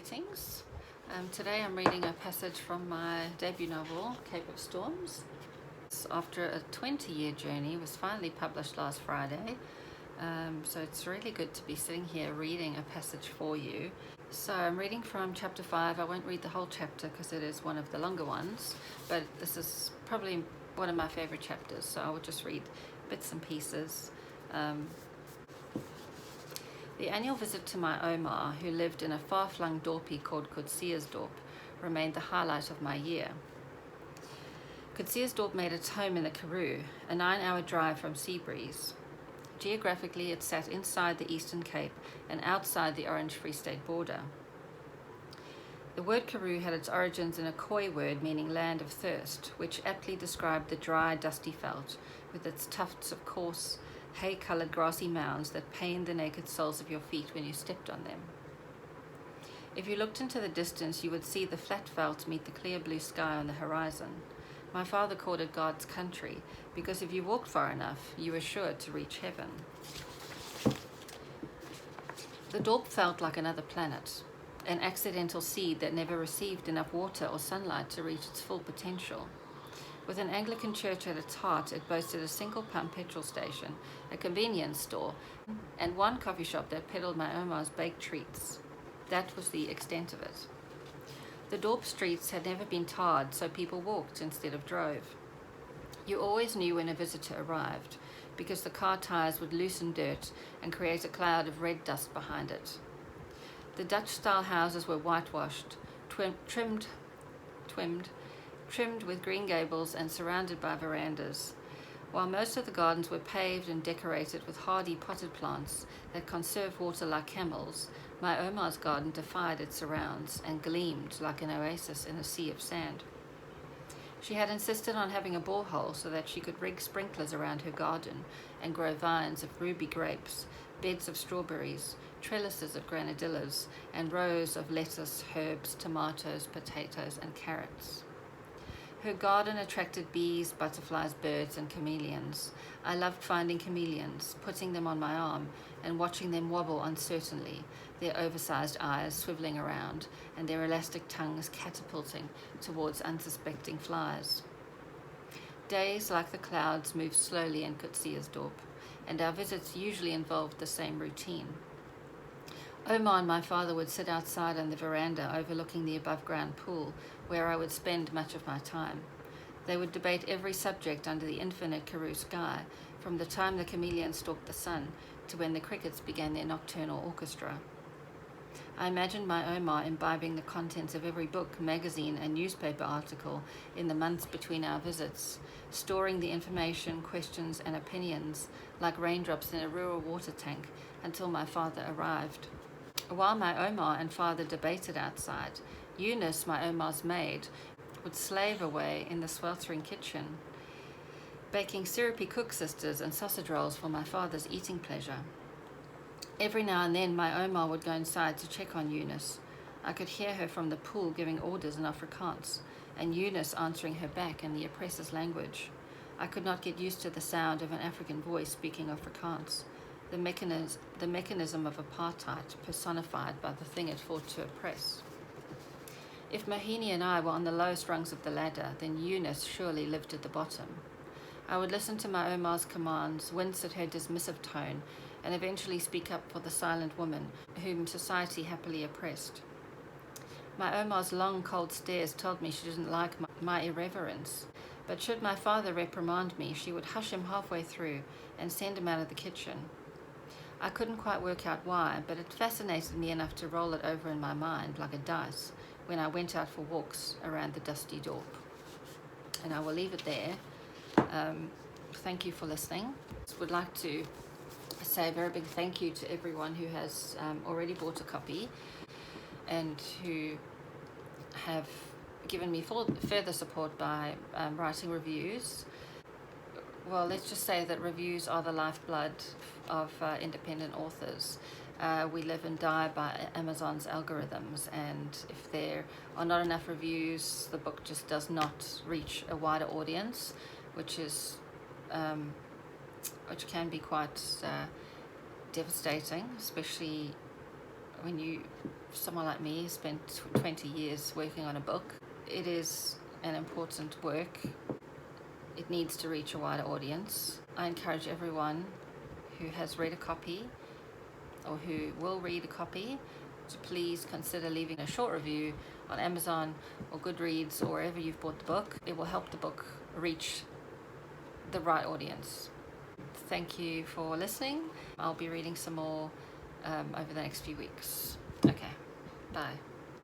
Greetings. Today I'm reading a passage from my debut novel, Cape of Storms. After a 20-year journey, it was finally published last Friday. So it's really good to be sitting here reading a passage for you. So I'm reading from chapter 5. I won't read the whole chapter because it is one of the longer ones, but this is probably one of my favorite chapters, so I will just read bits and pieces. The annual visit to my Oma, who lived in a far-flung dorpie called Coetziersdorp, remained the highlight of my year. Coetziersdorp made its home in the Karoo, a 9-hour drive from Seabreeze. Geographically, it sat inside the Eastern Cape and outside the Orange Free State border. The word Karoo had its origins in a Khoi word meaning land of thirst, which aptly described the dry, dusty veld, with its tufts of coarse, hay-coloured grassy mounds that pained the naked soles of your feet when you stepped on them. If you looked into the distance, you would see the flat veld meet the clear blue sky on the horizon. My father called it God's country, because if you walked far enough, you were sure to reach heaven. The dorp felt like another planet, an accidental seed that never received enough water or sunlight to reach its full potential. With an Anglican church at its heart, it boasted a single-pump petrol station, a convenience store, and one coffee shop that peddled my Oma's baked treats. That was the extent of it. The dorp streets had never been tarred, so people walked instead of drove. You always knew when a visitor arrived, because the car tires would loosen dirt and create a cloud of red dust behind it. The Dutch-style houses were whitewashed, trimmed with green gables and surrounded by verandas, while most of the gardens were paved and decorated with hardy potted plants that conserve water like camels. My Oma's garden defied its surrounds and gleamed like an oasis in a sea of sand. She had insisted on having a borehole so that she could rig sprinklers around her garden and grow vines of ruby grapes, beds of strawberries, trellises of granadillas, and rows of lettuce, herbs, tomatoes, potatoes, and carrots. Her garden attracted bees, butterflies, birds, and chameleons. I loved finding chameleons, putting them on my arm, and watching them wobble uncertainly, their oversized eyes swiveling around, and their elastic tongues catapulting towards unsuspecting flies. Days, like the clouds, moved slowly in Coetziersdorp, and our visits usually involved the same routine. Oma and my father would sit outside on the veranda overlooking the above-ground pool, where I would spend much of my time. They would debate every subject under the infinite Karoo sky, from the time the chameleon stalked the sun to when the crickets began their nocturnal orchestra. I imagined my Oma imbibing the contents of every book, magazine, and newspaper article in the months between our visits, storing the information, questions, and opinions like raindrops in a rural water tank until my father arrived. While my Oma and father debated outside, Eunice, my Oma's maid, would slave away in the sweltering kitchen, baking syrupy cook sisters and sausage rolls for my father's eating pleasure. Every now and then my Oma would go inside to check on Eunice. I could hear her from the pool giving orders in Afrikaans, and Eunice answering her back in the oppressor's language. I could not get used to the sound of an African voice speaking Afrikaans, the mechanism of apartheid personified by the thing it fought to oppress. If Mohini and I were on the lowest rungs of the ladder, then Eunice surely lived at the bottom. I would listen to my Oma's commands, wince at her dismissive tone, and eventually speak up for the silent woman whom society happily oppressed. My Oma's long, cold stares told me she didn't like my irreverence, but should my father reprimand me, she would hush him halfway through and send him out of the kitchen. I couldn't quite work out why, but it fascinated me enough to roll it over in my mind like a dice when I went out for walks around the dusty dorp. And I will leave it there. Thank you for listening. I would like to say a very big thank you to everyone who has already bought a copy and who have given me further support by writing reviews. Well, let's just say that reviews are the lifeblood of independent authors. We live and die by Amazon's algorithms, and if there are not enough reviews, the book just does not reach a wider audience, which can be quite devastating, especially when someone like me spent 20 years working on a book, it is an important work. It needs to reach a wider audience. I encourage everyone who has read a copy or who will read a copy to please consider leaving a short review on Amazon or Goodreads or wherever you've bought the book. It will help the book reach the right audience. Thank you for listening. I'll be reading some more over the next few weeks. Okay, bye.